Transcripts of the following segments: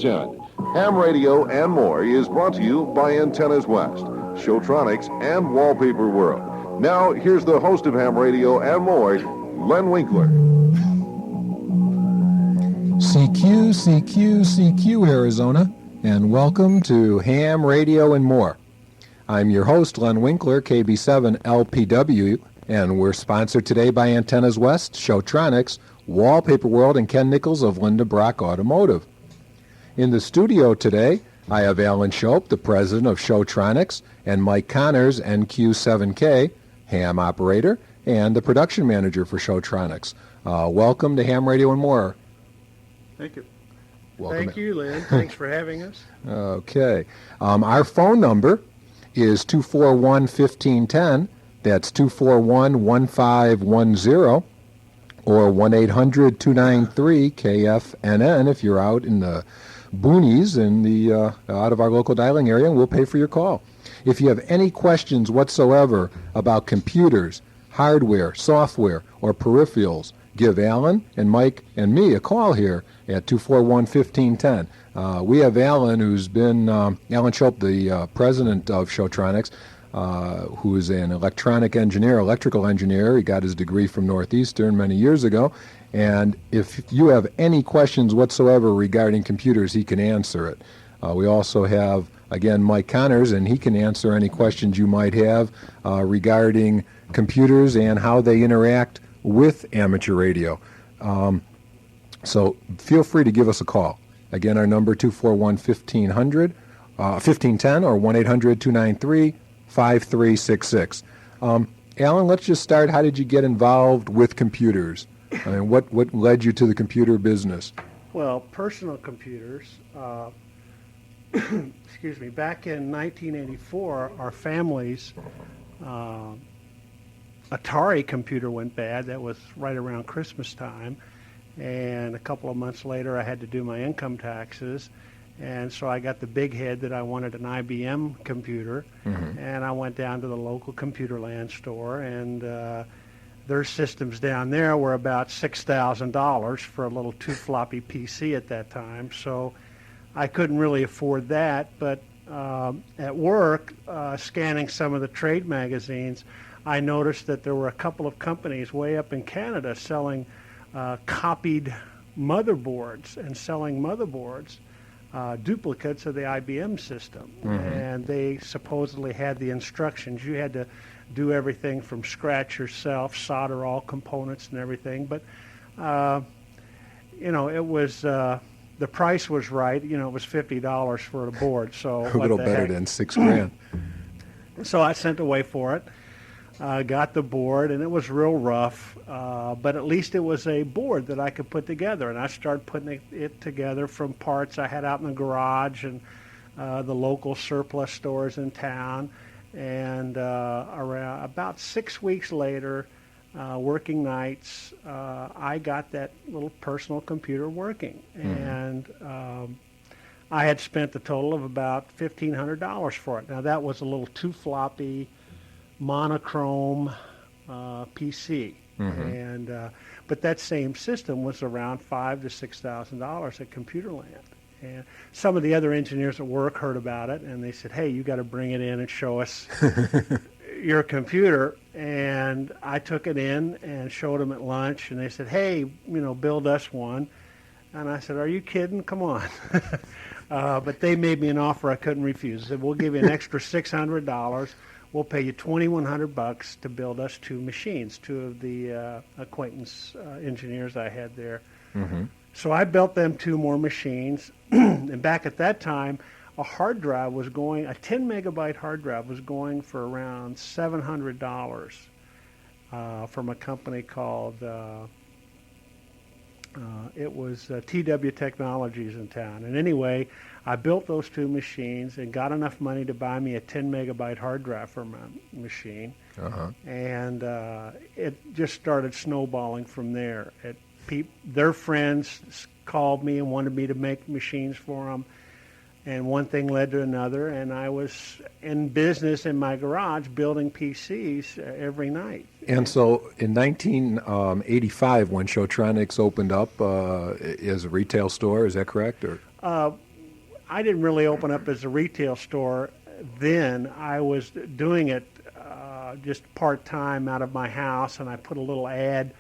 1510. Ham Radio and More is brought to you by Antennas West, Showtronics, and Wallpaper World. Now, here's the host of Ham Radio and More, Len Winkler. CQ, CQ, CQ, Arizona, and welcome to Ham Radio and More. I'm your host, Len Winkler, KB7LPW, and we're sponsored today by Antennas West, Showtronics, Wallpaper World, and Ken Nichols of Linda Brock Automotive. In the studio today, I have Alan Shope, the president of Showtronics, and Mike Connors, NQ7K, ham operator, and the production manager for Showtronics. Welcome to Ham Radio and More. Thank you. Welcome. Thank you, Lynn. Thanks for having us. Okay. Our phone number is 241-1510. That's 241-1510, or 1-800-293-KFNN if you're out in the boonies in the out of our local dialing area, and we'll pay for your call. If you have any questions whatsoever about computers, hardware, software, or peripherals, give Alan and Mike and me a call here at 241-1510. We have Alan, who's been, Alan Shope, the president of Showtronics, who is an electrical engineer. He got his degree from Northeastern many years ago. And if you have any questions whatsoever regarding computers, he can answer it. We also have, again, Mike Connors, and he can answer any questions you might have regarding computers and how they interact with amateur radio. So feel free to give us a call. Again, our number 241-1510 or 1-800-293-5366. Alan, let's just start. How did you get involved with computers? I mean, what led you to the computer business? Well, personal computers, excuse me, back in 1984, our family's Atari computer went bad. That was right around Christmas time. And a couple of months later, I had to do my income taxes. And so I got the big head that I wanted an IBM computer. Mm-hmm. And I went down to the local Computerland store, and their systems down there were about $6,000 for a little 2-floppy PC at that time. So I couldn't really afford that. But at work, scanning some of the trade magazines, I noticed that there were a couple of companies way up in Canada selling copied motherboards and selling motherboards, duplicates of the IBM system. Mm-hmm. And they supposedly had the instructions. You had to do everything from scratch yourself, solder all components and everything. But, it was, the price was right. It was $50 for a board. So a little better than $6,000. So I sent away for it. Got the board, and it was real rough, but at least it was a board that I could put together. And I started putting it together from parts I had out in the garage and the local surplus stores in town. And around about 6 weeks later, working nights, I got that little personal computer working. Mm-hmm. And I had spent a total of about $1,500 for it. Now, that was a little 2-floppy monochrome PC, mm-hmm. and but that same system was around $5,000 to $6,000 at Computerland. And some of the other engineers at work heard about it, and they said, "Hey, you got to bring it in and show us your computer." And I took it in and showed them at lunch, and they said, "Hey, build us one." And I said, "Are you kidding? Come on!" But they made me an offer I couldn't refuse. They said, "We'll give you an extra $600. We'll pay you $2,100 to build us 2 machines." 2 of the acquaintance engineers I had there. Mm-hmm. So I built them 2 more machines. And back at that time, a hard drive was going, a 10 megabyte hard drive was going for around $700 from a company called, it was TW Technologies in town. And anyway, I built those 2 machines and got enough money to buy me a 10 megabyte hard drive for my machine. Uh-huh. And it just started snowballing from there. Their friends called me and wanted me to make machines for them. And one thing led to another, and I was in business in my garage building PCs every night. And so in 1985, when Showtronics opened up as a retail store, is that correct? Or I didn't really open up as a retail store then. I was doing it just part-time out of my house, and I put a little ad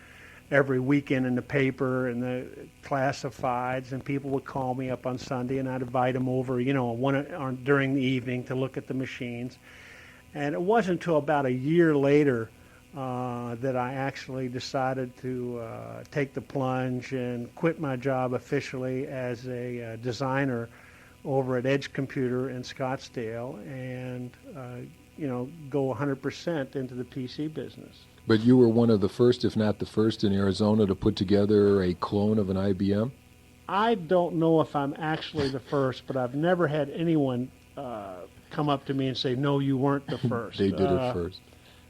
every weekend in the paper and the classifieds, and people would call me up on Sunday, and I'd invite them over, during the evening to look at the machines. And it wasn't until about a year later that I actually decided to take the plunge and quit my job officially as a designer over at Edge Computer in Scottsdale and, go 100% into the PC business. But you were one of the first, if not the first, in Arizona to put together a clone of an IBM? I don't know if I'm actually the first, but I've never had anyone come up to me and say, no, you weren't the first. They did it first.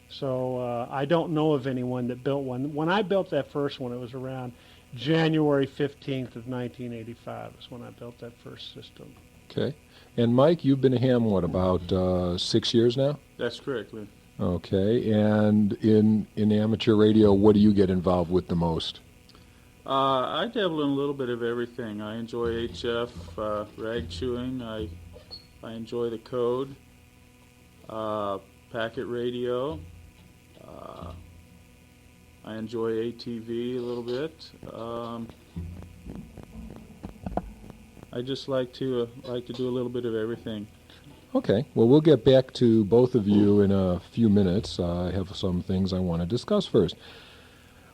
So I don't know of anyone that built one. When I built that first one, it was around January 15th of 1985 is when I built that first system. Okay. And Mike, you've been a ham, about 6 years now? That's correct, Lynn. Okay. And in amateur radio, what do you get involved with the most? I dabble in a little bit of everything. I enjoy HF, rag chewing. I enjoy the code, packet radio. I enjoy ATV a little bit. I just like to do a little bit of everything. Okay. Well, we'll get back to both of you in a few minutes. I have some things I want to discuss first.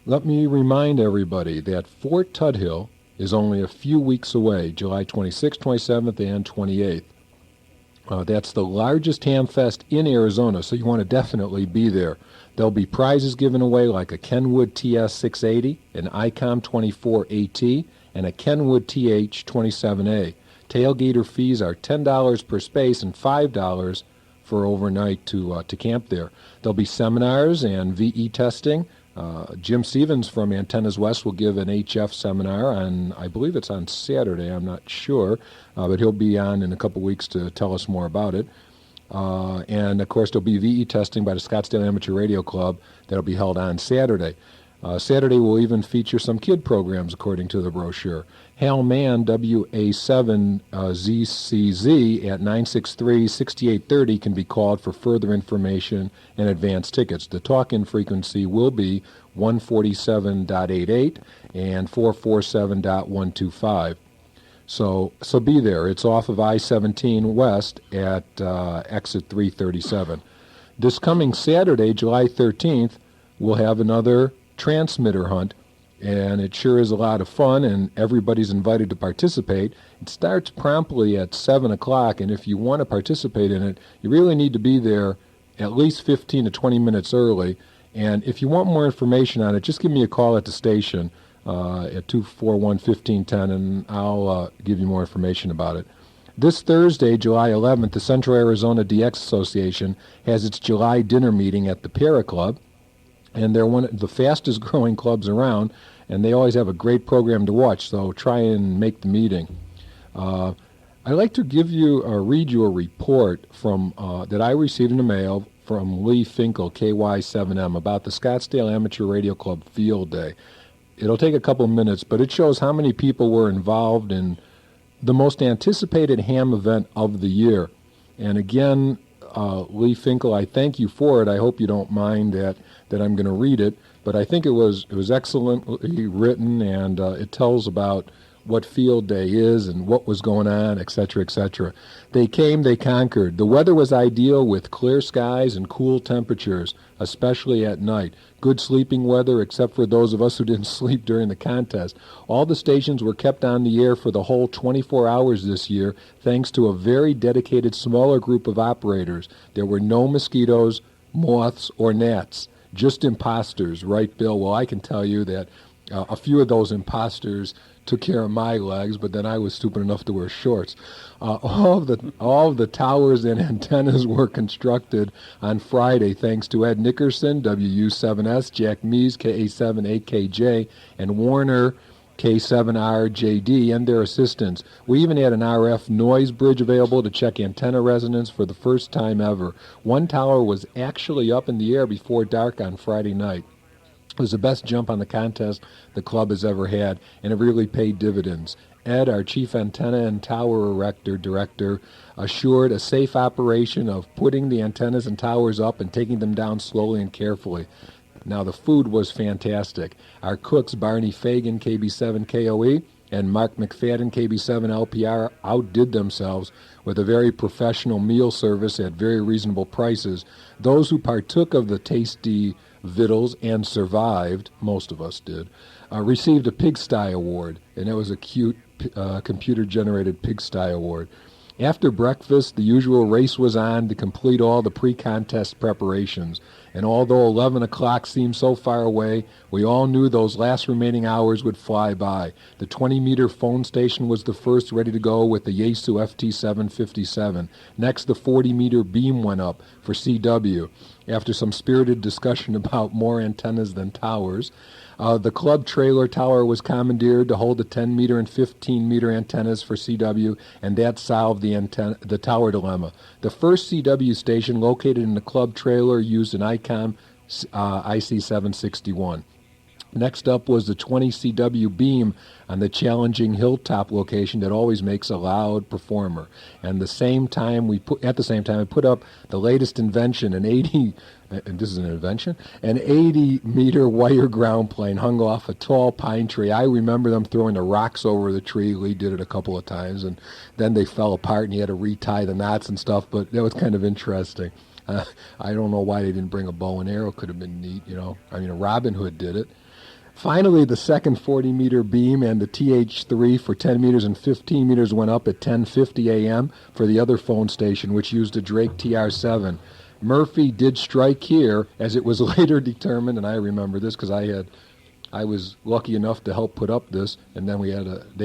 Let me remind everybody that Fort Tudhill is only a few weeks away, July 26th, 27th, and 28th. That's the largest ham fest in Arizona, so you want to definitely be there. There'll be prizes given away like a Kenwood TS680, an ICOM 24AT, and a Kenwood TH27A. Tailgater fees are $10 per space and $5 for overnight to camp there. There'll be seminars and VE testing. Jim Stevens from Antennas West will give an HF seminar on, I believe it's on Saturday, I'm not sure, but he'll be on in a couple weeks to tell us more about it. And, of course, there'll be VE testing by the Scottsdale Amateur Radio Club that'll be held on Saturday. Saturday will even feature some kid programs, according to the brochure. Hal Mann, WA7HXZ at 963-6830 can be called for further information and advance tickets. The talk-in frequency will be 147.88 and 447.125. So be there. It's off of I-17 West at exit 337. This coming Saturday, July 13th, we'll have another transmitter hunt, and it sure is a lot of fun, and everybody's invited to participate. It starts promptly at 7 o'clock, and if you want to participate in it, you really need to be there at least 15 to 20 minutes early. And if you want more information on it, just give me a call at the station at 241-1510, and I'll give you more information about it. This Thursday, July 11th, the Central Arizona DX Association has its July dinner meeting at the Para Club. And they're one of the fastest growing clubs around, and they always have a great program to watch, so try and make the meeting. I'd like to read you a report from that I received in the mail from Lee Finkel, KY7M, about the Scottsdale Amateur Radio Club Field Day. It'll take a couple minutes, but it shows how many people were involved in the most anticipated ham event of the year. And again, Lee Finkel, I thank you for it. I hope you don't mind that I'm going to read it, but I think it was excellently written, and it tells about what Field Day is and what was going on, etc., etc. They came, they conquered. The weather was ideal with clear skies and cool temperatures, especially at night. Good sleeping weather, except for those of us who didn't sleep during the contest. All the stations were kept on the air for the whole 24 hours this year, thanks to a very dedicated smaller group of operators. There were no mosquitoes, moths, or gnats. Just imposters, right, Bill? Well, I can tell you that a few of those imposters took care of my legs, but then I was stupid enough to wear shorts. All of the towers and antennas were constructed on Friday thanks to Ed Nickerson, WU7S, Jack Mees, KA7AKJ, and Warner, K7RJD, and their assistants. We even had an RF noise bridge available to check antenna resonance for the first time ever. One tower was actually up in the air before dark on Friday night. It was the best jump on the contest the club has ever had, and it really paid dividends. Ed, our chief antenna and tower erector director, assured a safe operation of putting the antennas and towers up and taking them down slowly and carefully. Now, the food was fantastic. Our cooks, Barney Fagan, KB7 KOE, and Mark McFadden, KB7 LPR, outdid themselves with a very professional meal service at very reasonable prices. Those who partook of the tasty victuals and survived, most of us did, received a pigsty award, and it was a cute computer-generated pigsty award. After breakfast, the usual race was on to complete all the pre-contest preparations. And although 11 o'clock seemed so far away, we all knew those last remaining hours would fly by. The 20-meter phone station was the first ready to go with the Yaesu FT757. Next, the 40-meter beam went up for CW. After some spirited discussion about more antennas than towers, the club trailer tower was commandeered to hold the 10-meter and 15-meter antennas for CW, and that solved the tower dilemma. The first CW station located in the club trailer used an ICOM IC761. Next up was the 20 CW beam on the challenging hilltop location that always makes a loud performer. And at the same time, I put up the latest invention, an 80-meter wire ground plane hung off a tall pine tree. I remember them throwing the rocks over the tree. Lee did it a couple of times, and then they fell apart, and he had to retie the knots and stuff, but that was kind of interesting. I don't know why they didn't bring a bow and arrow. Could have been neat, Robin Hood did it. Finally, the second 40-meter beam and the TH3 for 10 meters and 15 meters went up at 10:50 a.m. for the other phone station, which used a Drake TR7. Murphy did strike here, as it was later determined, and I remember this because I was lucky enough to help put up this, and then they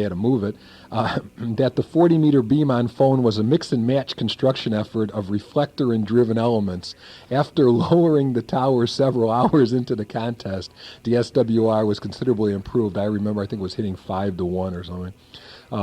had to move it, that the 40-meter beam on phone was a mix-and-match construction effort of reflector and driven elements. After lowering the tower several hours into the contest, the SWR was considerably improved. I remember, I think it was hitting 5-1 or something,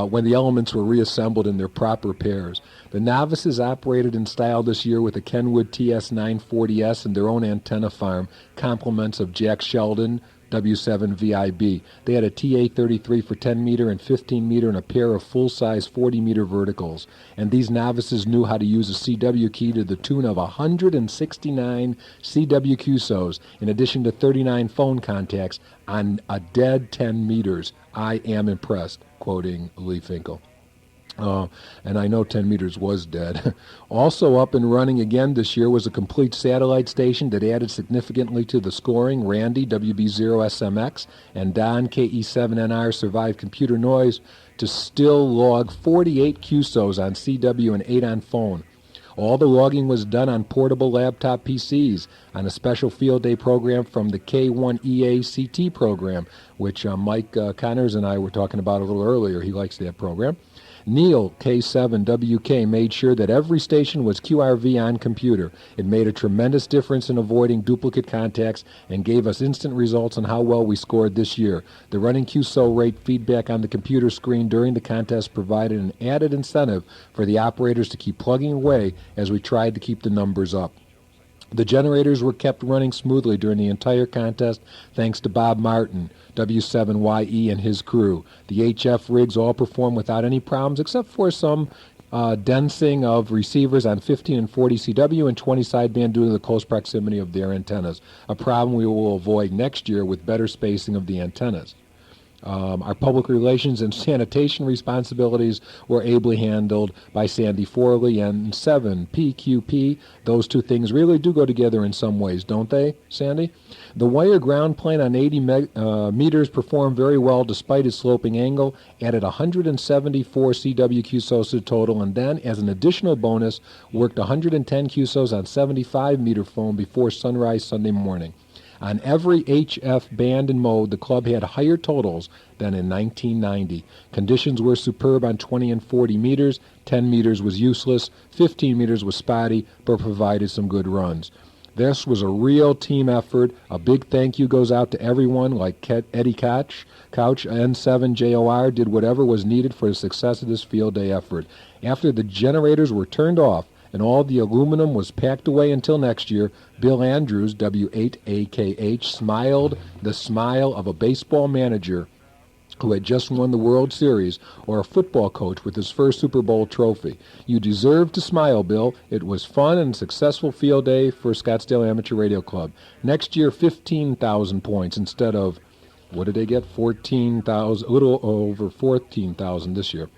when the elements were reassembled in their proper pairs. The novices operated in style this year with a Kenwood TS940S and their own antenna farm, complements of Jack Sheldon, W7VIB. They had a TA33 for 10-meter and 15-meter and a pair of full-size 40-meter verticals. And these novices knew how to use a CW key to the tune of 169 CW QSOs, in addition to 39 phone contacts on a dead 10 meters. I am impressed, quoting Lee Finkel. And I know 10 meters was dead. Also up and running again this year was a complete satellite station that added significantly to the scoring. Randy, WB0SMX, and Don, KE7NR, survived computer noise to still log 48 QSOs on CW and 8 on phone. All the logging was done on portable laptop PCs on a special field day program from the K1EA CT program, which Mike Connors and I were talking about a little earlier. He likes that program. Neil, K7WK, made sure that every station was QRV on computer. It made a tremendous difference in avoiding duplicate contacts and gave us instant results on how well we scored this year. The running QSO rate feedback on the computer screen during the contest provided an added incentive for the operators to keep plugging away as we tried to keep the numbers up. The generators were kept running smoothly during the entire contest thanks to Bob Martin, W7YE, and his crew. The HF rigs all performed without any problems except for some densing of receivers on 15 and 40 CW and 20 sideband due to the close proximity of their antennas, a problem we will avoid next year with better spacing of the antennas. Our public relations and sanitation responsibilities were ably handled by Sandy Forley and 7PQP. Those two things really do go together in some ways, don't they, Sandy? The wire ground plane on 80 meters performed very well despite its sloping angle, added 174 CW QSOs to the total, and then, as an additional bonus, worked 110 QSOs on 75-meter phone before sunrise Sunday morning. On every HF band and mode, the club had higher totals than in 1990. Conditions were superb on 20 and 40 meters. 10 meters was useless. 15 meters was spotty, but provided some good runs. This was a real team effort. A big thank you goes out to everyone, like Eddie Couch, N7JOR did whatever was needed for the success of this field day effort. After the generators were turned off, and all the aluminum was packed away until next year, Bill Andrews, W8AKH, smiled the smile of a baseball manager who had just won the World Series, or a football coach with his first Super Bowl trophy. You deserve to smile, Bill. It was fun and successful field day for Scottsdale Amateur Radio Club. Next year, 15,000 points instead of, what did they get? 14,000, a little over 14,000 this year.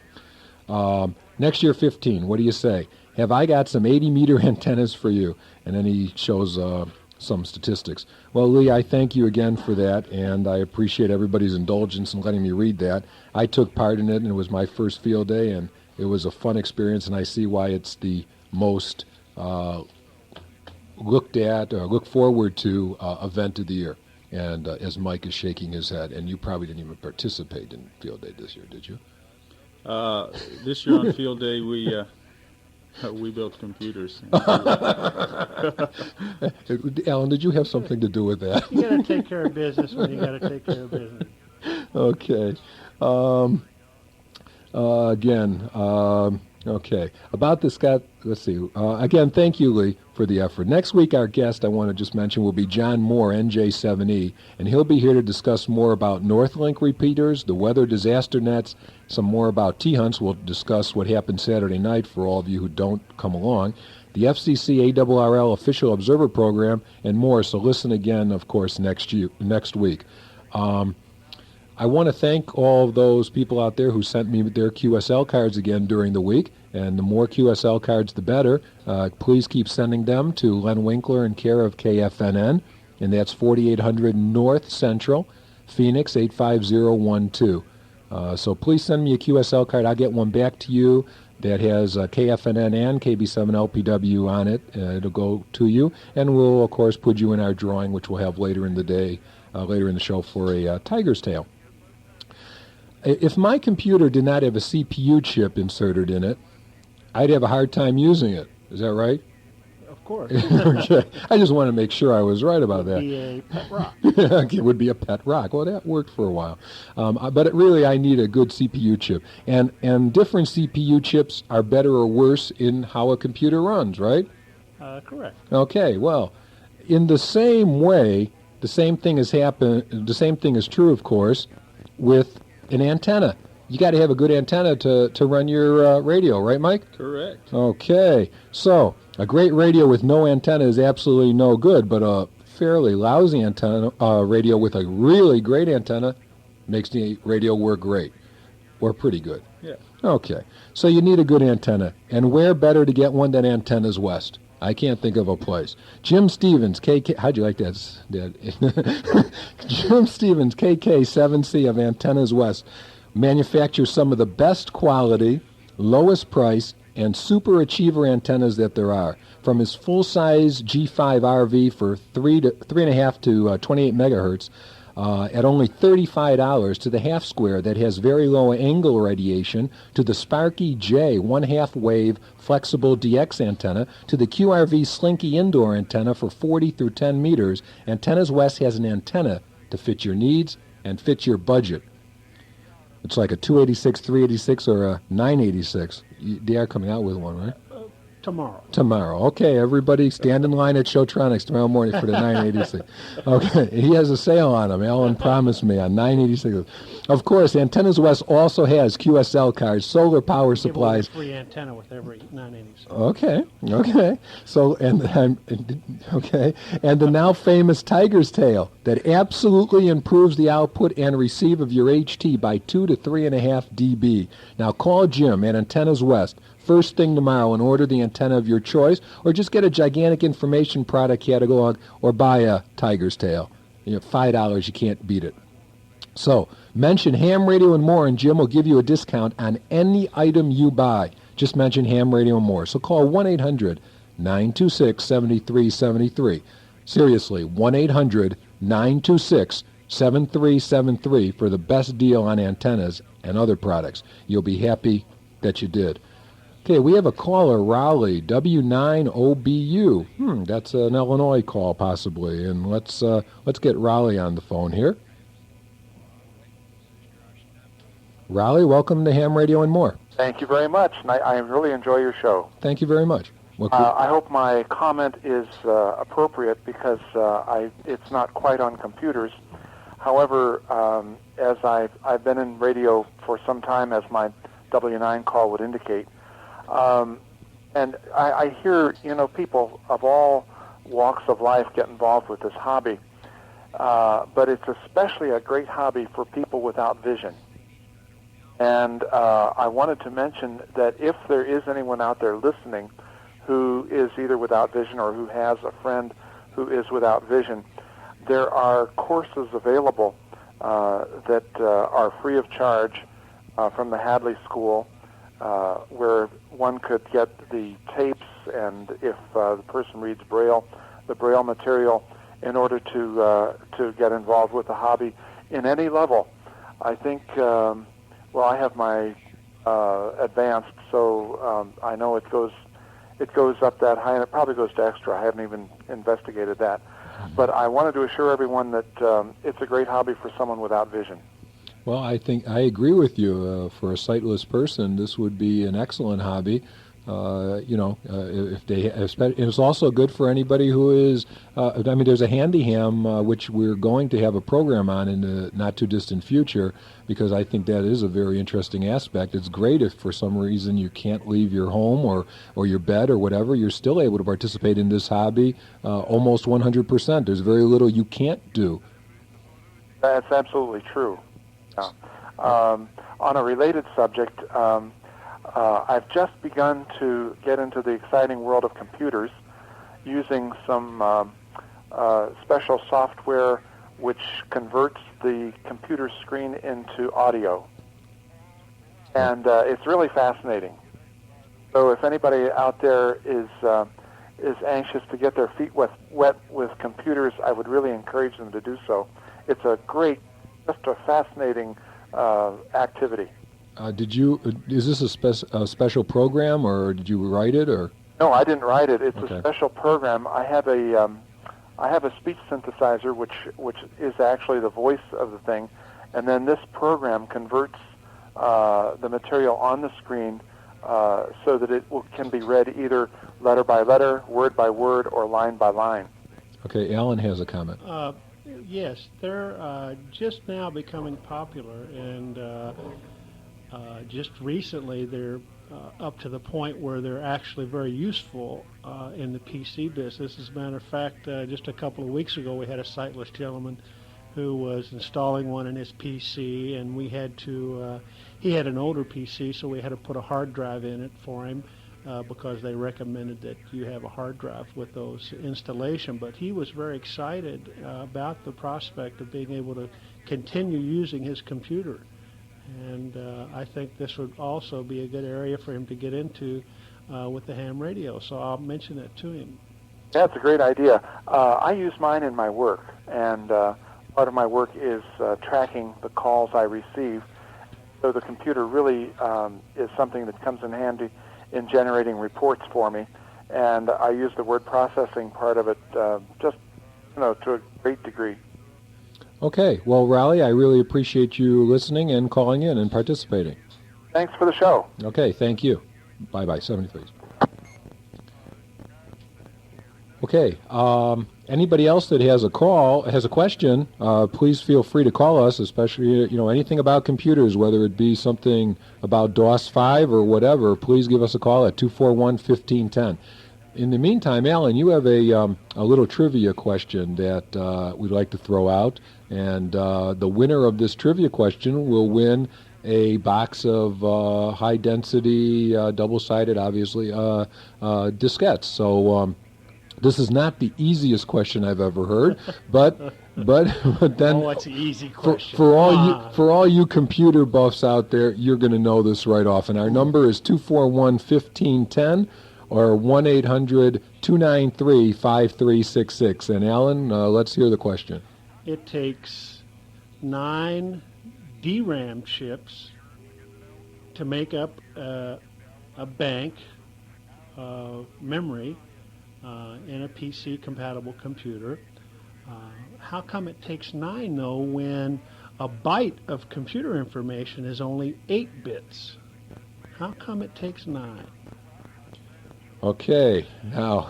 Next year, 15. What do you say? Have I got some 80-meter antennas for you? And then he shows some statistics. Well, Lee, I thank you again for that, and I appreciate everybody's indulgence in letting me read that. I took part in it, and it was my first field day, and it was a fun experience, and I see why it's the most looked at or looked forward to event of the year. And as Mike is shaking his head, and you probably didn't even participate in field day this year, did you? This year on field day, we built computers. Alan, did you have something to do with that? You got to take care of business when you got to take care of business. Okay. Okay. About the Scott, let's see. Again, thank you, Lee, for the effort. Next week, our guest, I want to just mention, will be John Moore, NJ7E, and he'll be here to discuss more about Northlink repeaters, the weather disaster nets, some more about T-hunts. We'll discuss what happened Saturday night for all of you who don't come along, the FCC ARRL official observer program, and more. So listen again, of course, next week. I want to thank all of those people out there who sent me their QSL cards again during the week, and the more QSL cards, the better. Please keep sending them to Len Winkler in care of KFNN, and that's 4800 North Central, Phoenix 85012. So please send me a QSL card. I'll get one back to you that has KFNN and KB7LPW on it. It'll go to you, and we'll, of course, put you in our drawing, which we'll have later in the day, later in the show, for a tiger's tail. If my computer did not have a CPU chip inserted in it, I'd have a hard time using it. Is that right? Of course. Okay. I just want to make sure I was right about that. It would be a pet rock. It would be a pet rock. Well, that worked for a while. But I need a good CPU chip. And different CPU chips are better or worse in how a computer runs, right? Correct. Okay. Well, in the same way, the same thing is true, of course, with an antenna. You got to have a good antenna to run your radio, right, Mike? Correct. Okay. So a great radio with no antenna is absolutely no good, but a fairly lousy antenna radio with a really great antenna makes the radio work great, or pretty good. Yeah. Okay. So you need a good antenna, and where better to get one than Antennas West? I can't think of a place. Jim Stevens, KK, how'd you like that, Dad? Jim Stevens, KK7C of Antennas West, manufactures some of the best quality, lowest price, and super achiever antennas that there are. From his full-size G5 RV for 3.5 to 28 megahertz, at only $35, to the half square that has very low angle radiation, to the Sparky J 1/2 wave flexible DX antenna, to the QRV Slinky indoor antenna for 40 through 10 meters, Antennas West has an antenna to fit your needs and fit your budget. It's like a 286, 386, or a 986. They are coming out with one, right? Tomorrow. Okay, everybody stand in line at Showtronics tomorrow morning for the 986. Okay, he has a sale on them. Alan promised me on 986. Of course, Antennas West also has QSL cards, solar power supplies. Give away a free antenna with every 986. Okay. So, and the now famous Tiger's Tail that absolutely improves the output and receive of your HT by 2 to 3.5 dB. Now call Jim at Antennas West first thing tomorrow and order the antenna of your choice, or just get a gigantic information product catalog or buy a Tiger's Tail. $5, you can't beat it. So mention Ham Radio and More, and Jim will give you a discount on any item you buy. Just mention Ham Radio and More. So call 1-800-926-7373. Seriously, 1-800-926-7373 for the best deal on antennas and other products. You'll be happy that you did. Okay, we have a caller, Raleigh, W9OBU. That's an Illinois call, possibly. And let's get Raleigh on the phone here. Raleigh, welcome to Ham Radio and More. Thank you very much, and I really enjoy your show. Thank you very much. I hope my comment is appropriate because it's not quite on computers. However, as I've been in radio for some time, as my W9 call would indicate, and I hear, people of all walks of life get involved with this hobby, but it's especially a great hobby for people without vision. And I wanted to mention that if there is anyone out there listening who is either without vision or who has a friend who is without vision, there are courses available that are free of charge from the Hadley School, where one could get the tapes, and if the person reads Braille, the Braille material, in order to get involved with the hobby in any level. I think, I have my advanced, so I know it goes up that high, and it probably goes to extra. I haven't even investigated that. But I wanted to assure everyone that it's a great hobby for someone without vision. Well, I think I agree with you. For a sightless person, this would be an excellent hobby. If they, it's also good for anybody who is. There's a Handyham which we're going to have a program on in the not too distant future, because I think that is a very interesting aspect. It's great if for some reason you can't leave your home or your bed or whatever, you're still able to participate in this hobby almost 100%. There's very little you can't do. That's absolutely true. Yeah. On a related subject, I've just begun to get into the exciting world of computers using some special software which converts the computer screen into audio. And it's really fascinating. So if anybody out there is anxious to get their feet wet with computers, I would really encourage them to do so. It's a just a fascinating activity. Is this a special program, or did you write it, or? No, I didn't write it. It's Okay. a special program. I have a speech synthesizer, which is actually the voice of the thing, and then this program converts the material on the screen so that it can be read either letter by letter, word by word, or line by line. Okay, Alan has a comment. Yes, they're just now becoming popular, and just recently they're up to the point where they're actually very useful in the PC business. As a matter of fact, just a couple of weeks ago we had a sightless gentleman who was installing one in his PC, and we had to, he had an older PC, so we had to put a hard drive in it for him because they recommended that you have a hard drive with those installation. But he was very excited about the prospect of being able to continue using his computer. And I think this would also be a good area for him to get into with the ham radio. So I'll mention that to him. That's a great idea. I use mine in my work, and part of my work is tracking the calls I receive. So the computer really is something that comes in handy in generating reports for me. And I use the word processing part of it just, to a great degree. Okay, well, Raleigh, I really appreciate you listening and calling in and participating. Thanks for the show. Okay, thank you. Bye-bye, 73. Okay, anybody else that has a question, please feel free to call us, especially, anything about computers, whether it be something about DOS 5 or whatever. Please give us a call at 241-1510. In the meantime, Alan, you have a little trivia question that we'd like to throw out, and the winner of this trivia question will win a box of high-density, double-sided, obviously, diskettes. So this is not the easiest question I've ever heard, but then It's an easy question. for all you computer buffs out there, you're going to know this right off. And our number is 241-1510. or 1-800-293-5366. And Alan, let's hear the question. It takes 9 DRAM chips to make up a bank memory in a PC-compatible computer. How come it takes 9, though, when a byte of computer information is only 8 bits? How come it takes 9? Okay, now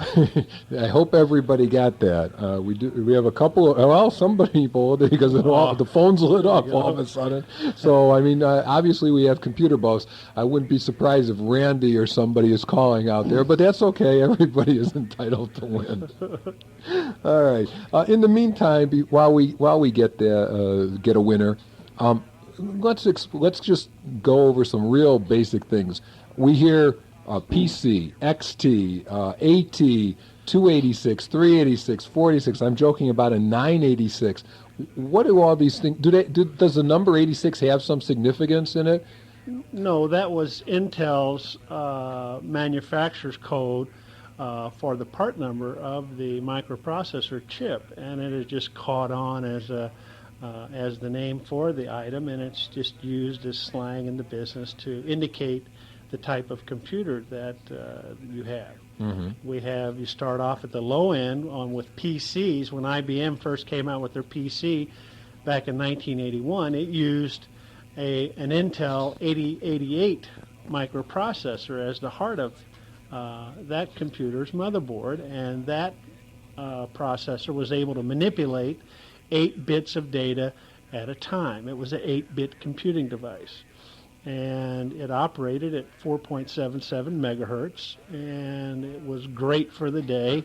I hope everybody got that. We have a couple. Some people, because the phone's lit up all of a sudden. So I mean, obviously we have computer buffs. I wouldn't be surprised if Randy or somebody is calling out there, but that's okay. Everybody is entitled to win. All right. In the meantime, while we get a winner, let's just go over some real basic things. We hear PC, XT, AT, 286, 386, 486. I'm joking about a 986. What do all these things? Does the number 86 have some significance in it? No, that was Intel's manufacturer's code for the part number of the microprocessor chip, and it has just caught on as the name for the item, and it's just used as slang in the business to indicate the type of computer that you have. Mm-hmm. You start off at the low end with PCs. When IBM first came out with their PC back in 1981, it used an Intel 8088 microprocessor as the heart of that computer's motherboard, and that processor was able to manipulate 8 bits of data at a time. It was an 8-bit computing device, and it operated at 4.77 megahertz, and it was great for the day.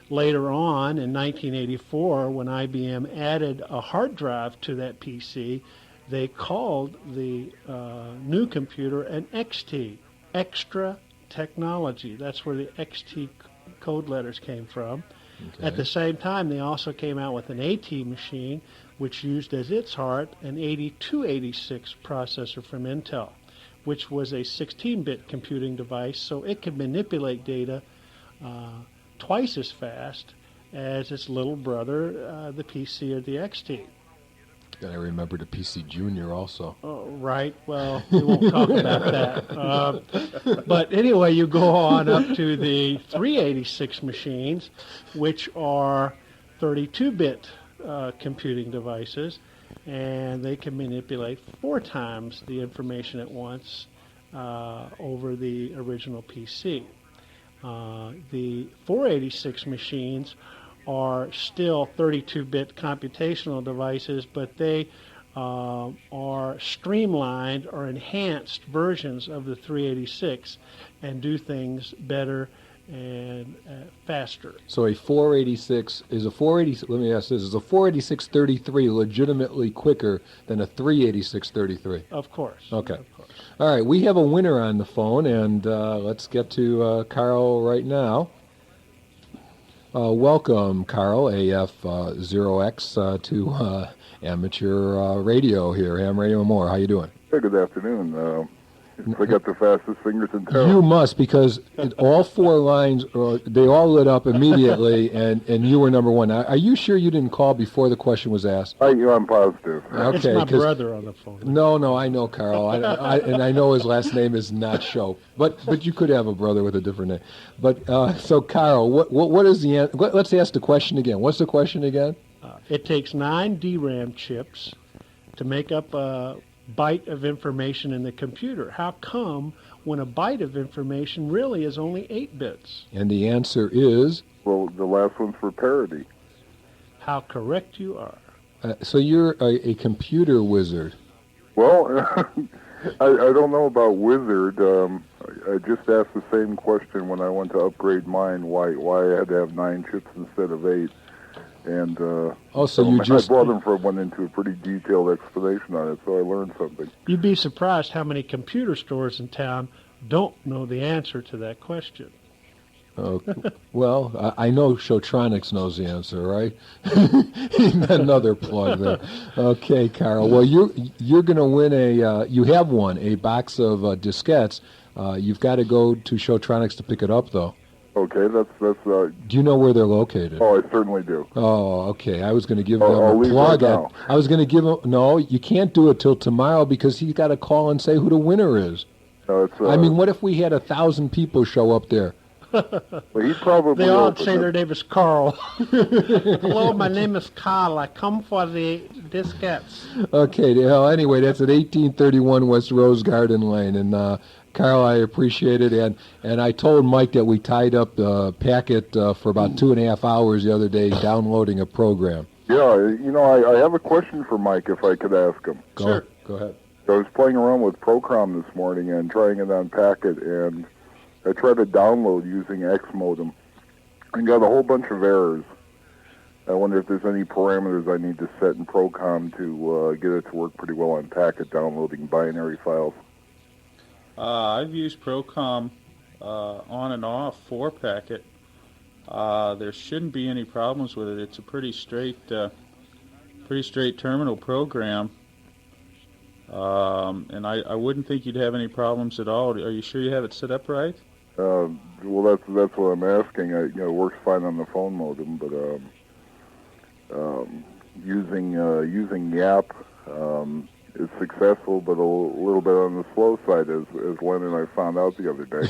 Later on, in 1984, when IBM added a hard drive to that PC, they called the new computer an XT, Extra Technology. That's where the XT code letters came from. Okay. At the same time, they also came out with an AT machine, which used as its heart an 8286 processor from Intel, which was a 16-bit computing device, so it could manipulate data twice as fast as its little brother, the PC or the XT. I remember the PC Junior also. Oh, right. Well, we won't talk about that. But anyway, you go on up to the 386 machines, which are 32-bit computing devices, and they can manipulate 4 times the information at once over the original PC. The 486 machines are still 32-bit computational devices, but they are streamlined or enhanced versions of the 386 and do things better and faster. So a 486 is a 486. Let me ask this: is a 486-33 legitimately quicker than a 386-33? Of course. Okay. Of course. All right, we have a winner on the phone, and let's get to Carl right now. Welcome, Carl, AF0X, to amateur radio here, Ham Radio and More. How you doing? Hey, good afternoon. I got the fastest fingers in town. You must, because all 4 lines, they all lit up immediately, and you were number 1. Are you sure you didn't call before the question was asked? I'm positive. Okay, it's my brother on the phone. No, I know Carl, and I know his last name is not Shope, but you could have a brother with a different name. But so, Carl, what is the answer? Let's ask the question again. What's the question again? It takes 9 DRAM chips to make up a byte of information in the computer. How come when a byte of information really is only 8 bits? And the answer is? Well, the last one's for parity. How correct you are. So you're a computer wizard. Well, I don't know about wizard. I just asked the same question when I went to upgrade mine, why I had to have 9 chips instead of 8. And I brought them into a pretty detailed explanation on it, so I learned something. You'd be surprised how many computer stores in town don't know the answer to that question. Well, I know Showtronics knows the answer, right? Another plug there. Okay, Carol. Well, you're going to win you have won a box of diskettes. You've got to go to Showtronics to pick it up, though. Okay, that's. Do you know where they're located? Oh, I certainly do. Oh, okay. I was going to give them a plug. Right I was going to give them. No, you can't do it till tomorrow because he's got to call and say who the winner is. I mean, what if we had 1,000 people show up there? Well, he probably. They all say their name is Carl. Hello, my name is Carl. I come for the diskettes. Okay. Well, anyway, that's at 1831 West Rose Garden Lane, and Carl, I appreciate it, and I told Mike that we tied up the packet for about 2.5 hours the other day downloading a program. Yeah, I have a question for Mike if I could ask him. Sure. Go ahead. I was playing around with Procom this morning and trying it on Packet, and I tried to download using X modem and got a whole bunch of errors. I wonder if there's any parameters I need to set in Procom to get it to work pretty well on Packet, downloading binary files. I've used Procom on and off for Packet. There shouldn't be any problems with it. It's a pretty straight terminal program. And I wouldn't think you'd have any problems at all. Are you sure you have it set up right? Well, that's what I'm asking. It works fine on the phone modem, but using YAP is successful, but a little bit on the slow side, as Len and I found out the other day.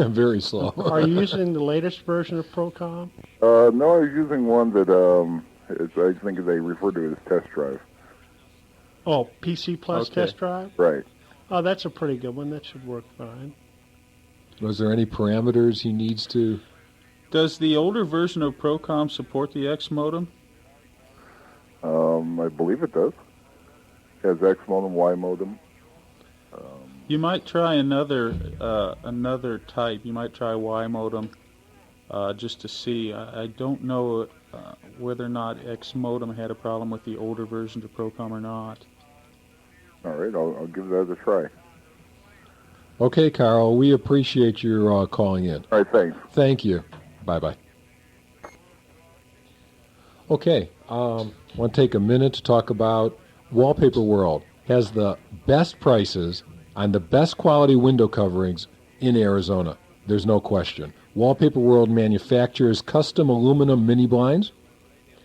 Very slow. Are you using the latest version of Procom? No, I was using one that I think they refer to it as Test Drive. Oh, PC Plus Okay. Test Drive? Right. Oh, that's a pretty good one. That should work fine. Was there any parameters he needs to? Does the older version of Procom support the X modem? I believe it does. It has X modem, Y modem. You might try another type. You might try Y modem just to see. I don't know whether or not X modem had a problem with the older version of Procom or not. All right, I'll give that a try. Okay, Carl, we appreciate your calling in. All right, thanks. Thank you. Bye-bye. Okay, I want to take a minute to talk about Wallpaper World. Has the best prices on the best quality window coverings in Arizona. There's no question. Wallpaper World manufactures custom aluminum mini blinds,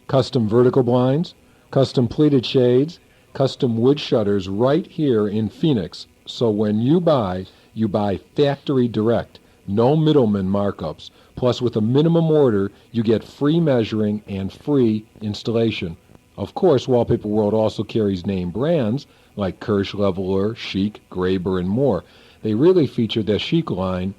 custom vertical blinds, custom pleated shades, custom wood shutters right here in Phoenix. So when you buy factory direct. No middleman markups. Plus, with a minimum order, you get free measuring and free installation. Of course, Wallpaper World also carries name brands like Kirsch, Leveler, Chic, Graber, and more. They really feature their Chic line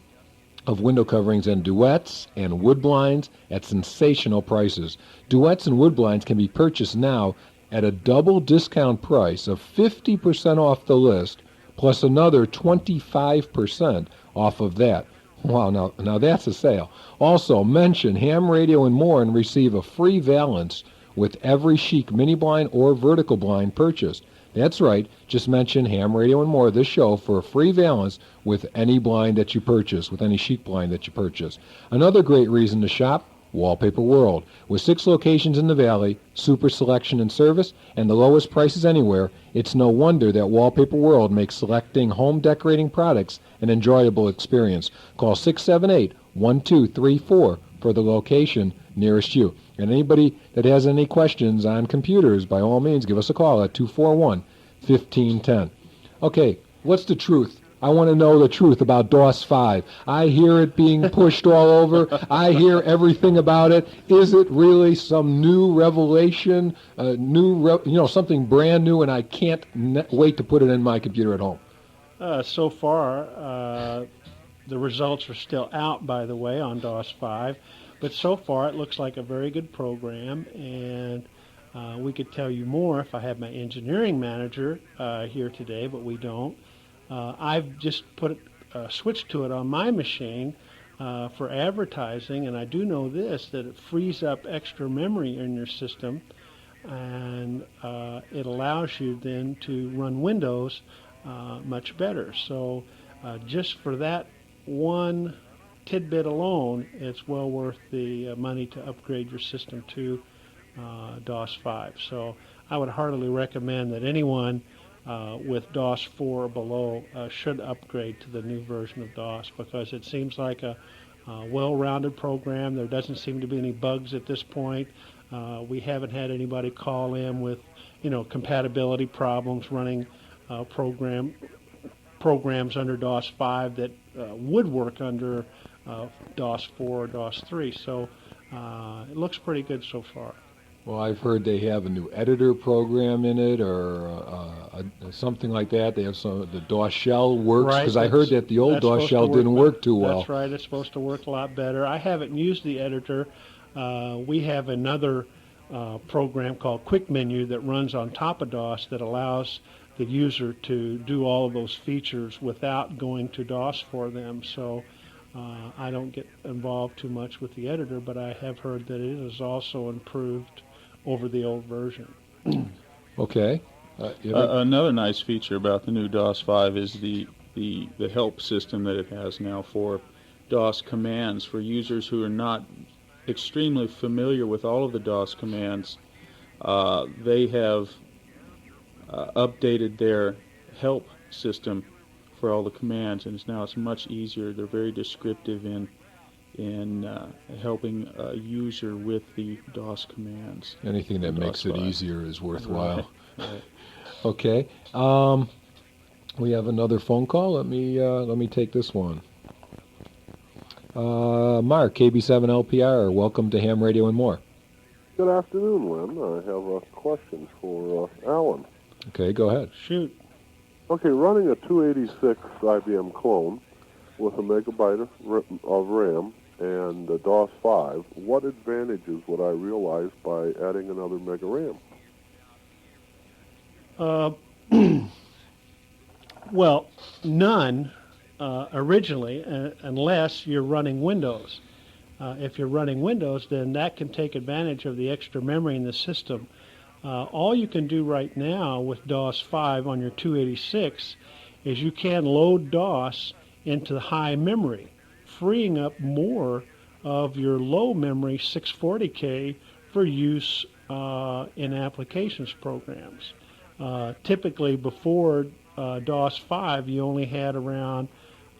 of window coverings and duets and wood blinds at sensational prices. Duets and wood blinds can be purchased now at a double discount price of 50% off the list, plus another 25% off of that. Wow, now that's a sale. Also, mention Ham Radio and More and receive a free valance with every Chic mini blind or vertical blind purchased. That's right, just mention Ham Radio and More this show for a free valance with any blind that you purchase, with any Chic blind that you purchase. Another great reason to shop, Wallpaper World. With 6 locations in the Valley, super selection and service, and the lowest prices anywhere, it's no wonder that Wallpaper World makes selecting home decorating products an enjoyable experience. Call 678-1234 for the location nearest you. And anybody that has any questions on computers, by all means, give us a call at 241-1510. Okay, what's the truth? I want to know the truth about DOS 5. I hear it being pushed all over. I hear everything about it. Is it really some new revelation, something brand new, and I can't wait to put it in my computer at home? So far, the results are still out, by the way, on DOS 5. But so far, it looks like a very good program, and we could tell you more if I had my engineering manager here today, but we don't. I've just put switched to it on my machine for advertising, and I do know this, that it frees up extra memory in your system, and it allows you then to run Windows much better. So just for that one tidbit alone, it's well worth the money to upgrade your system to DOS 5. So I would heartily recommend that anyone with DOS 4 or below should upgrade to the new version of DOS, because it seems like a well-rounded program. There doesn't seem to be any bugs at this point. We haven't had anybody call in with, compatibility problems running programs under DOS 5 that would work under DOS 4 or DOS 3. So it looks pretty good so far. Well, I've heard they have a new editor program in it, or something like that. They have the DOS shell works, because I heard that the old DOS shell didn't work too well. That's right. It's supposed to work a lot better. I haven't used the editor. We have another program called Quick Menu that runs on top of DOS that allows the user to do all of those features without going to DOS for them. So I don't get involved too much with the editor, but I have heard that it is also improved over the old version. Okay. Another nice feature about the new DOS 5 is the help system that it has now for DOS commands. For users who are not extremely familiar with all of the DOS commands, they have updated their help system for all the commands, and it's much easier. They're very descriptive in helping a user with the DOS commands. Anything that makes it easier is worthwhile. Right. Okay. We have another phone call. Let me take this one. Mark, KB7LPR. Welcome to Ham Radio and More. Good afternoon, Len. I have a question for Alan. Okay, go ahead. Shoot. Okay, running a 286 IBM clone with a megabyte of RAM and a DOS 5, what advantages would I realize by adding another mega RAM? Well, none originally, unless you're running Windows. If you're running Windows, then that can take advantage of the extra memory in the system. All you can do right now with DOS 5 on your 286 is you can load DOS into high memory, freeing up more of your low memory 640K for use in applications programs. Typically before DOS 5, you only had around,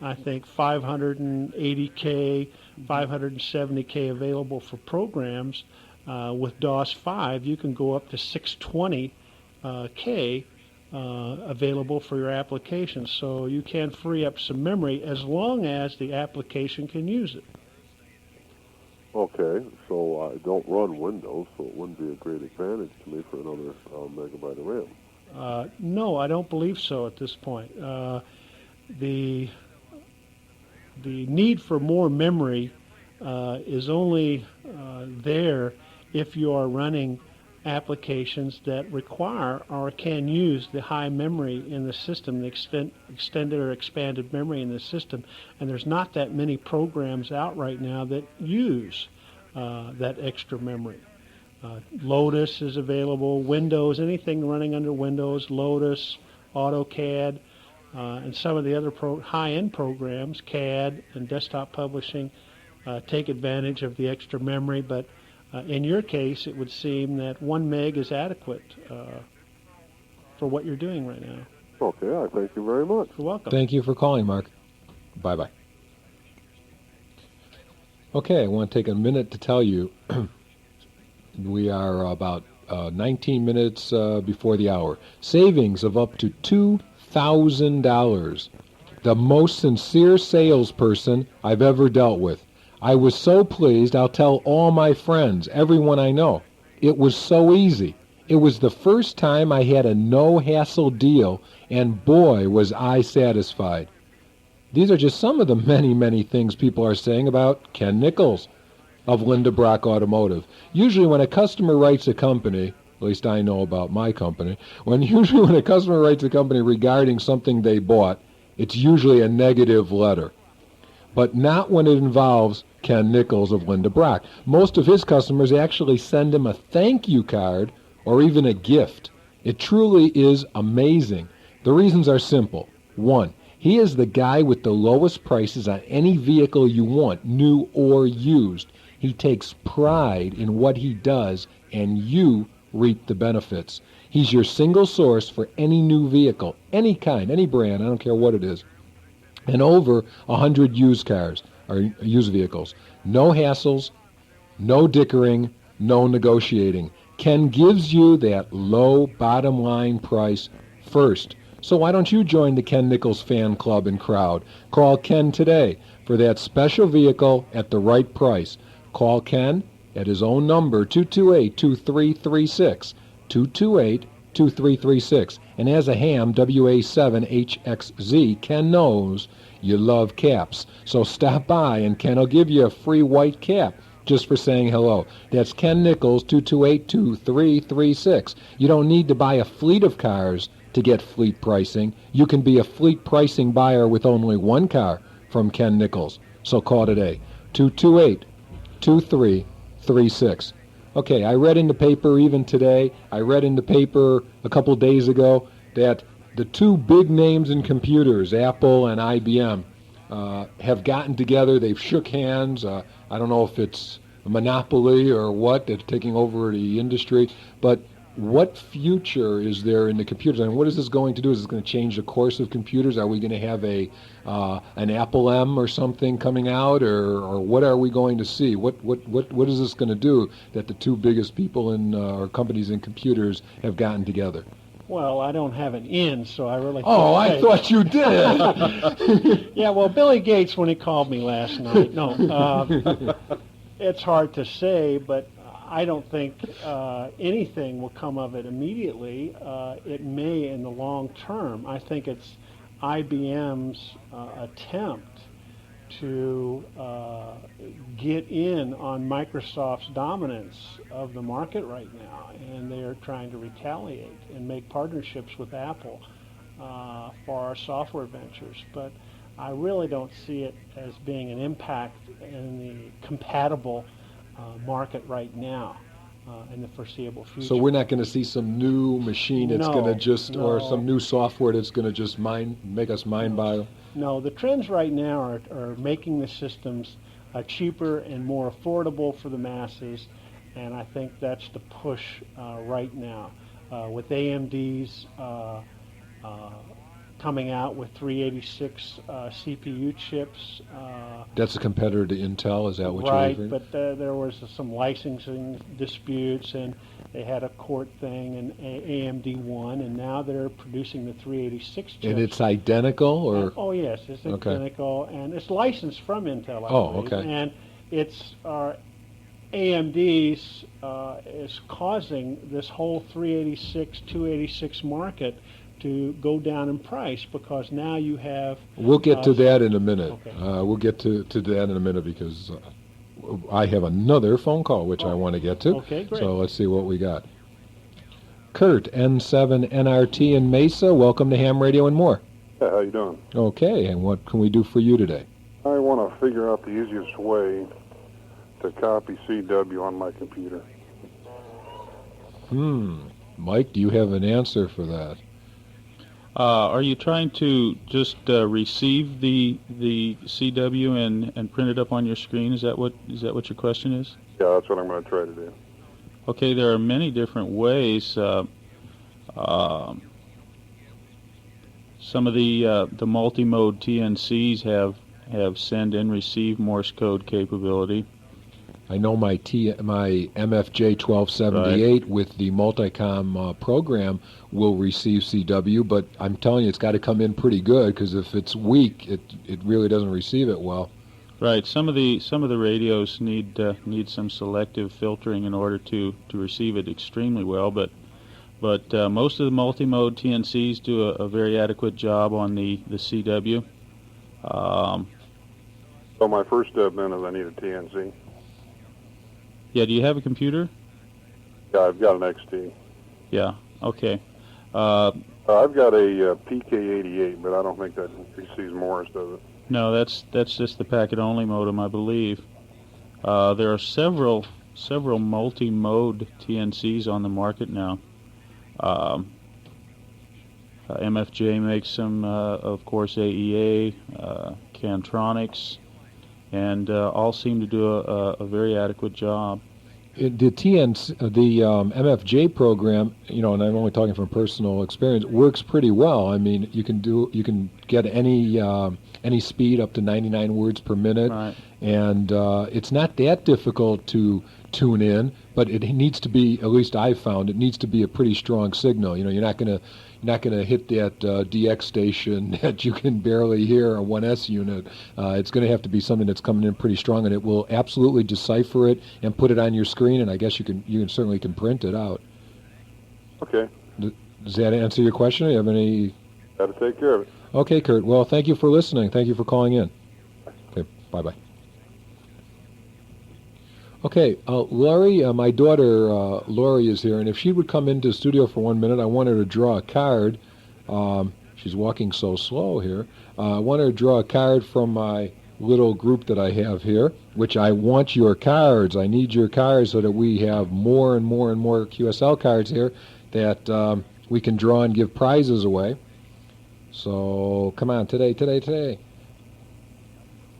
I think, 580K, 570K available for programs. With DOS 5, you can go up to 620K available for your application. So you can free up some memory as long as the application can use it. Okay, so I don't run Windows, so it wouldn't be a great advantage to me for another megabyte of RAM. No, I don't believe so at this point. The need for more memory is only there if you are running applications that require or can use the high memory in the system, the extended or expanded memory in the system. And there's not that many programs out right now that use that extra memory. Lotus is available, Windows, anything running under Windows, Lotus, AutoCAD, and some of the other high-end programs, CAD and desktop publishing, take advantage of the extra memory, but in your case, it would seem that 1 meg is adequate for what you're doing right now. Okay, I thank you very much. You're welcome. Thank you for calling, Mark. Bye-bye. Okay, I want to take a minute to tell you we are about 19 minutes before the hour. Savings of up to $2,000. The most sincere salesperson I've ever dealt with. I was so pleased, I'll tell all my friends, everyone I know. It was so easy. It was the first time I had a no-hassle deal, and boy, was I satisfied. These are just some of the many, many things people are saying about Ken Nichols of Linda Brock Automotive. Usually when a customer writes a company, at least I know about my company, usually when a customer writes a company regarding something they bought, it's usually a negative letter. But not when it involves Ken Nichols of Linda Brock. Most of his customers actually send him a thank you card or even a gift. It truly is amazing. The reasons are simple. 1, he is the guy with the lowest prices on any vehicle you want, new or used. He takes pride in what he does, and you reap the benefits. He's your single source for any new vehicle, any kind, any brand, I don't care what it is. And over 100 used cars, or used vehicles. No hassles, no dickering, no negotiating. Ken gives you that low bottom line price first. So why don't you join the Ken Nichols fan club and crowd? Call Ken today for that special vehicle at the right price. Call Ken at his own number, 228-2336, 228-2336. And as a ham, WA7HXZ, Ken knows you love caps. So stop by and Ken will give you a free white cap just for saying hello. That's Ken Nichols, 228-2336. You don't need to buy a fleet of cars to get fleet pricing. You can be a fleet pricing buyer with only one car from Ken Nichols. So call today, 228-2336. Okay, I read in the paper even today, I read in the paper a couple days ago that the two big names in computers, Apple and IBM, have gotten together. They've shook hands. I don't know if it's a monopoly or what that's taking over the industry, but what future is there in the computers? And what is this going to do? Is this going to change the course of computers? Are we going to have an Apple M or something coming out, or what are we going to see? What is this going to do that the two biggest people in or companies in computers have gotten together? Well, I don't have an in, so I really can't Oh, I say. thought you did. Yeah, well, Billy Gates, when he called me last night, it's hard to say, but I don't think anything will come of it immediately. It may in the long term. I think it's IBM's attempt to get in on Microsoft's dominance of the market right now, and they're trying to retaliate and make partnerships with Apple for our software ventures. But I really don't see it as being an impact in the compatible market right now in the foreseeable future. So we're not going to see some new machine that's going to just, or some new software that's going to just make us mind-boggle? No, the trends right now are making the systems cheaper and more affordable for the masses, and I think that's the push right now. With AMD's coming out with 386 CPU chips. That's a competitor to Intel, is that what you're right, referring? but there was some licensing disputes, and they had a court thing, and AMD won, and now they're producing the 386 chips. And it's identical, or? Oh, yes, it's identical, and it's licensed from Intel, I believe. Okay. And it's AMD's is causing this whole 386, 286 market to go down in price, because now you have... We'll get to that in a minute. Okay. We'll get to that in a minute, because I have another phone call which I want to get to. Okay, great. So let's see what we got. Kurt, N7NRT in Mesa, welcome to Ham Radio and More. Yeah, how you doing? Okay, and what can we do for you today? I want to figure out the easiest way to copy CW on my computer. Mike, do you have an answer for that? Are you trying to just receive the CW and print it up on your screen? Is that what your question is? Yeah, that's what I'm going to try to do. Okay, there are many different ways. Some of the multi-mode TNCs have send and receive Morse code capability. I know my MFJ 1278 with the multicom program will receive CW, but I'm telling you, it's got to come in pretty good, because if it's weak, it really doesn't receive it well. Right. Some of the radios need some selective filtering in order to receive it extremely well, but most of the multi-mode TNCs do a very adequate job on the CW. So my first step then is I need a TNC. Yeah, do you have a computer? Yeah, I've got an XT. Yeah, okay. I've got a PK88, but I don't think that receives Morse, does it? No, that's just the packet-only modem, I believe. There are several multi-mode TNCs on the market now. MFJ makes some, of course, AEA, Cantronics, and all seem to do a very adequate job. The MFJ program, and I'm only talking from personal experience, works pretty well. I mean, you can get any speed up to 99 words per minute, Right. and it's not that difficult to tune in, but it needs to be, at least I've found, it needs to be a pretty strong signal. You know, you're not gonna hit that DX station that you can barely hear, a 1S unit. It's going to have to be something that's coming in pretty strong, and it will absolutely decipher it and put it on your screen. And I guess you certainly can print it out. Okay. Does that answer your question? Do you have any? Got to take care of it. Okay, Kurt. Well, thank you for listening. Thank you for calling in. Okay. Bye-bye. Okay, Laurie, my daughter Laurie is here, and if she would come into the studio for 1 minute, I want her to draw a card. She's walking so slow here. I want her to draw a card from my little group that I have here, which I want your cards. I need your cards so that we have more and more and more QSL cards here that we can draw and give prizes away. So, come on, today.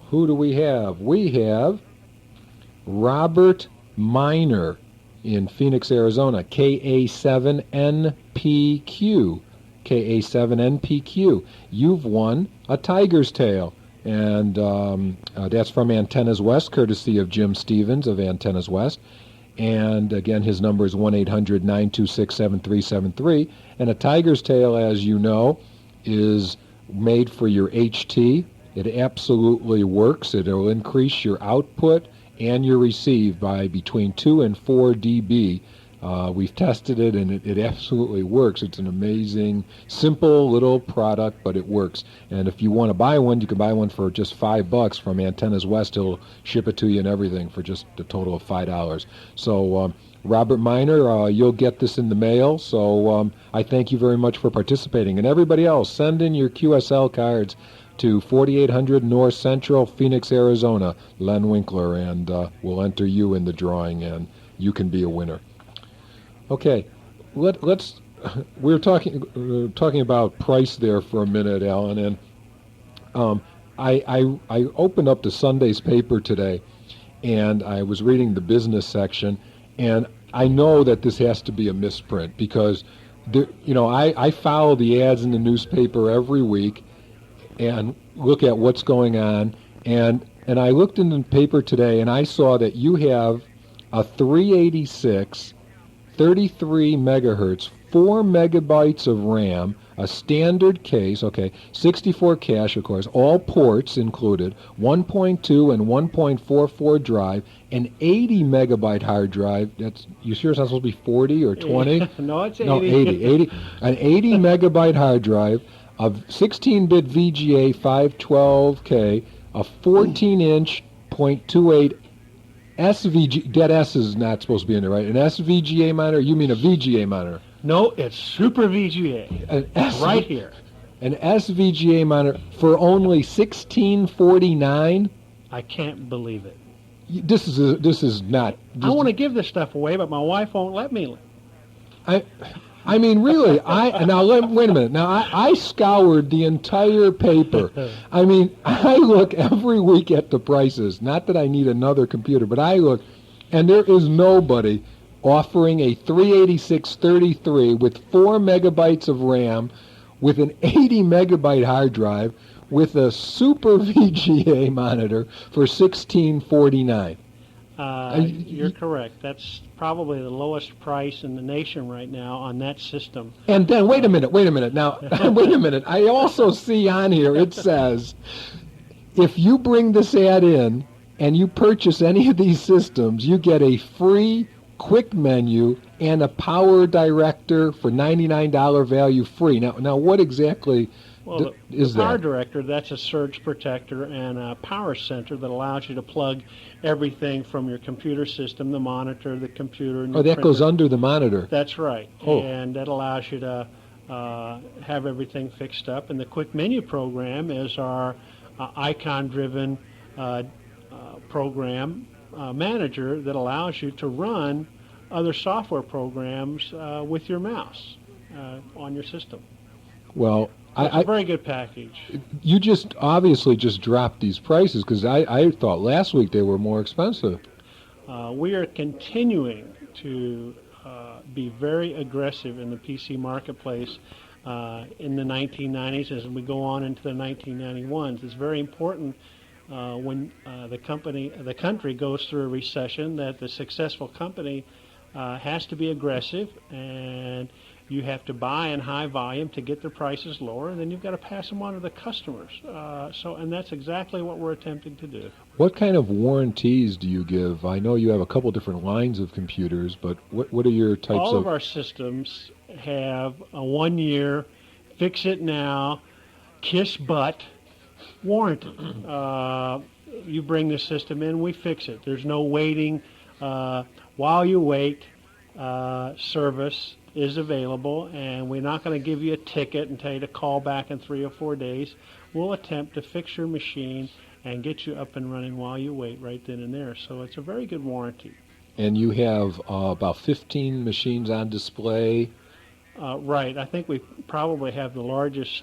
Who do we have? We have Robert Miner in Phoenix, Arizona, KA7NPQ. KA7NPQ. You've won a tiger's tail, and that's from Antennas West, courtesy of Jim Stevens of Antennas West. And again, his number is 1-800-926-7373. And a tiger's tail, as you know, is made for your HT. It absolutely works. It will increase your output and your receive by between 2 and 4 dB. We've tested it, and it absolutely works. It's an amazing, simple little product, but it works. And if you want to buy one, you can buy one for just $5 from Antennas West. He'll ship it to you and everything for just a total of $5. So, Robert Miner, you'll get this in the mail. So I thank you very much for participating. And everybody else, send in your QSL cards to 4800 North Central, Phoenix, Arizona, Len Winkler, and we'll enter you in the drawing, and you can be a winner. Okay, let's. We're talking about price there for a minute, Alan, and I opened up the Sunday's paper today, and I was reading the business section, and I know that this has to be a misprint because, I follow the ads in the newspaper every week and look at what's going on, and I looked in the paper today, and I saw that you have a 386, 33 megahertz, 4 megabytes of RAM, a standard case, 64 cache, of course, all ports included, 1.2 and 1.44 drive, an 80 megabyte hard drive. You sure it's not supposed to be 40 or 20? No, it's 80. No, 80. An 80 megabyte hard drive, a 16-bit VGA 512K, a 14-inch .28 SVG, that S is not supposed to be in there, right? An SVGA monitor? You mean a VGA monitor? No, it's Super VGA. Right here. An SVGA monitor for only $1649? I can't believe it. This is not. I want to give this stuff away, but my wife won't let me. I mean, really, wait a minute. Now, I scoured the entire paper. I mean, I look every week at the prices. Not that I need another computer, but I look, and there is nobody offering a 386-33 with 4 megabytes of RAM, with an 80 megabyte hard drive, with a Super VGA monitor for $1649. You're correct. That's probably the lowest price in the nation right now on that system. And then, wait a minute. Now, wait a minute. I also see on here, it says, if you bring this ad in and you purchase any of these systems, you get a free quick menu and a power director for $99 value free. Now, what exactly is the power that? director, that's a surge protector and a power center that allows you to plug everything from your computer system, the monitor, the computer. And that printer. Goes under the monitor. That's right. Oh. And that allows you to have everything fixed up. And the quick menu program is our icon-driven program manager that allows you to run other software programs with your mouse on your system. Well, it's a very good package. You just obviously just dropped these prices because I thought last week they were more expensive. We are continuing to be very aggressive in the PC marketplace in the 1990s as we go on into the 1991s. It's very important when the country goes through a recession, that the successful company has to be aggressive, and you have to buy in high volume to get their prices lower, and then you've got to pass them on to the customers. And that's exactly what we're attempting to do. What kind of warranties do you give? I know you have a couple different lines of computers, but what are your types All of our systems have a 1-year, fix-it-now, kiss-butt warranty. You bring the system in, we fix it. There's no waiting. While you wait, service is available, and we're not going to give you a ticket and tell you to call back in 3 or 4 days. We'll attempt to fix your machine and get you up and running while you wait right then and there. So it's a very good warranty. And you have about 15 machines on display. Right. I think we probably have the largest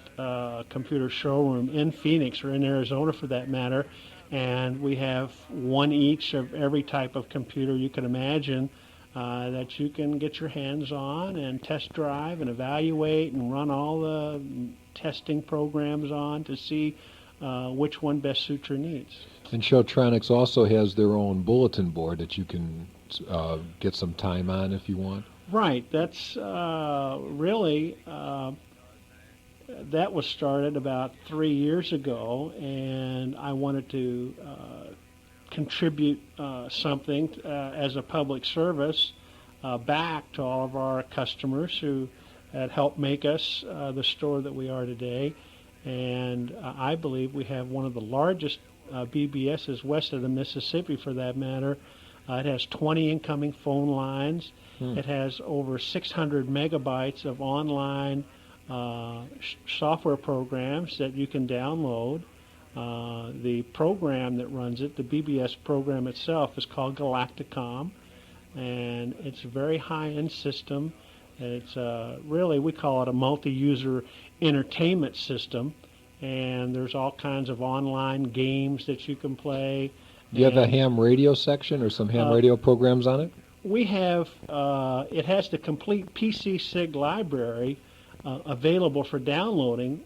computer showroom in Phoenix, or in Arizona for that matter, and we have one each of every type of computer you can imagine that you can get your hands on and test drive and evaluate and run all the testing programs on to see which one best suits your needs. And Showtronics also has their own bulletin board that you can get some time on if you want. Right. That's really, that was started about 3 years ago, and I wanted to contribute something as a public service back to all of our customers who had helped make us the store that we are today. And I believe we have one of the largest BBSs west of the Mississippi, for that matter. It has 20 incoming phone lines. It has over 600 megabytes of online software programs that you can download. The program that runs it, the BBS program itself, is called Galacticom, and it's a very high-end system. It's really, we call it a multi-user entertainment system, and there's all kinds of online games that you can play. Do you have a ham radio section or some ham radio programs on it? We have, it has the complete PC-SIG library available for downloading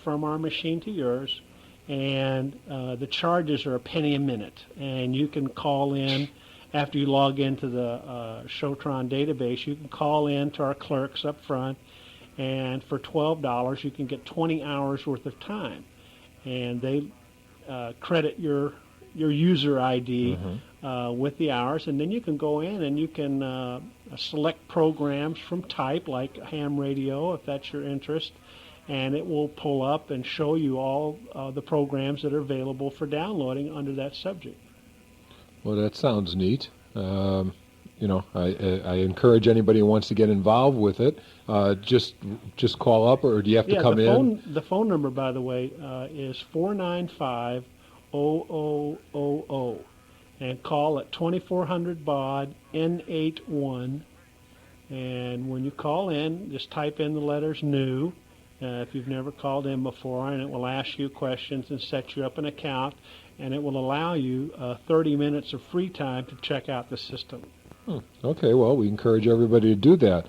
from our machine to yours, and the charges are a penny a minute, and you can call in after you log into the Showtron database. You can call in to our clerks up front, and for $12 you can get 20 hours worth of time, and they credit your user ID with the hours, and then you can go in and you can select programs from type, like ham radio, if that's your interest, and it will pull up and show you all the programs that are available for downloading under that subject. Well, that sounds neat. You know, I encourage anybody who wants to get involved with it. Just call up, or do you have to come in? The phone number, by the way, is 495-0000, and call at 2400 baud N81. And when you call in, just type in the letters new if you've never called in before, and it will ask you questions and set you up an account, and it will allow you 30 minutes of free time to check out the system. Okay, well, we encourage everybody to do that.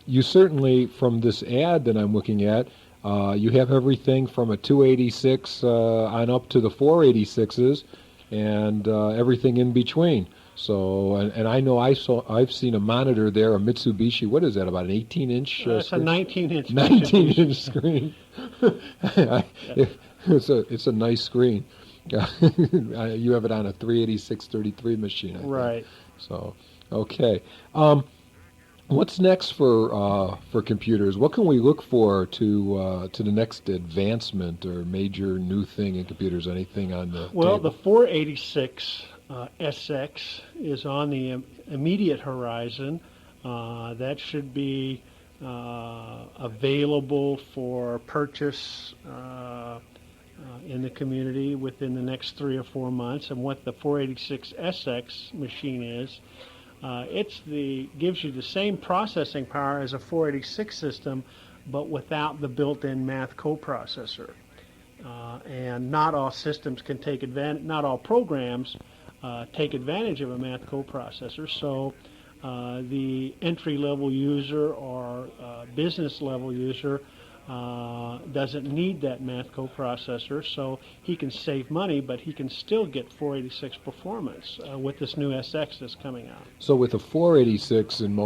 You certainly, from this ad that I'm looking at, you have everything from a 286 on up to the 486s, and everything in between. So, and I know I've seen a monitor there, a Mitsubishi. What is that? About an 18-inch? It's a 19-inch. 19-inch screen. It's a nice screen. You have it on a 386-33 machine, I think. Right. So, okay. What's next for computers? What can we look for to the next advancement or major new thing in computers? Anything on the Well, table? the 486 SX is on the immediate horizon. That should be available for purchase in the community within the next 3 or 4 months. And what the 486 SX machine is, gives you the same processing power as a 486 system, but without the built-in math coprocessor. And not all systems can take advantage. Not all programs take advantage of a math coprocessor. So the entry-level user or business-level user doesn't need that math coprocessor, so he can save money, but he can still get 486 performance with this new SX that's coming out. So with the 486 in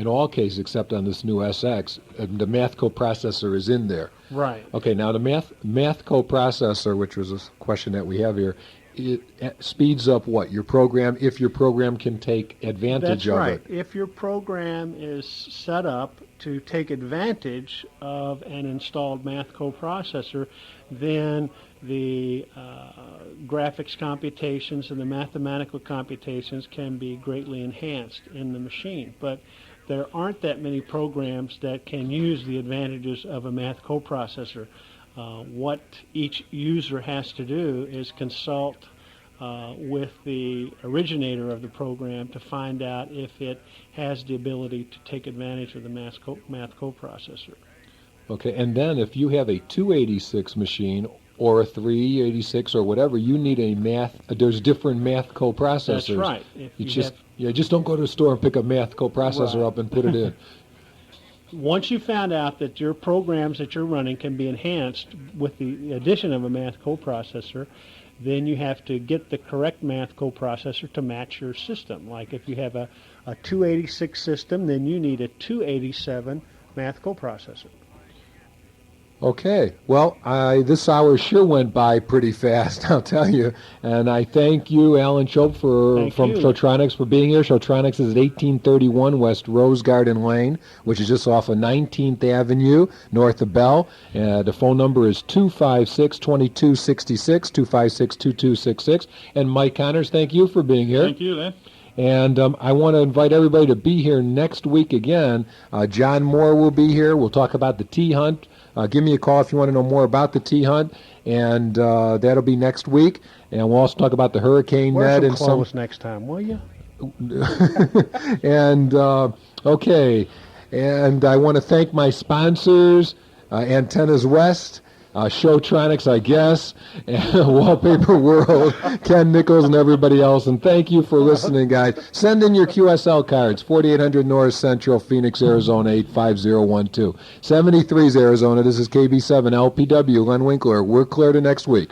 all cases except on this new SX, the math coprocessor is in there. Right. Okay, now the math coprocessor, which was a question that we have here, it speeds up what? Your program, if your program can take advantage of it. That's right. If your program is set up to take advantage of an installed math coprocessor, then the graphics computations and the mathematical computations can be greatly enhanced in the machine. But there aren't that many programs that can use the advantages of a math coprocessor. What each user has to do is consult with the originator of the program to find out if it has the ability to take advantage of the math coprocessor. Okay, and then if you have a 286 machine or a 386 or whatever, you need a there's different math coprocessors. That's right. Just don't go to the store and pick a math coprocessor up and put it in. Once you found out that your programs that you're running can be enhanced with the addition of a math coprocessor, then you have to get the correct math coprocessor to match your system. Like if you have a 286 system, then you need a 287 math coprocessor. Okay, well, this hour sure went by pretty fast, I'll tell you. And I thank you, Alan Shope, from Shotronics for being here. Shotronics is at 1831 West Rose Garden Lane, which is just off of 19th Avenue, north of Bell. The phone number is 256-2266, 256-2266. And Mike Connors, thank you for being here. Thank you, Len. And I want to invite everybody to be here next week again. John Moore will be here. We'll talk about the T-Hunt. Give me a call if you want to know more about the T-Hunt, and that'll be next week. And we'll also talk about the hurricane net and some clothes next time, will you? And okay, and I want to thank my sponsors, Antennas West, Shotronics, I guess, and Wallpaper World, Ken Nichols, and everybody else. And thank you for listening, guys. Send in your QSL cards, 4800 North Central, Phoenix, Arizona, 85012. 73's Arizona, this is KB7 LPW, Len Winkler. We're clear to next week.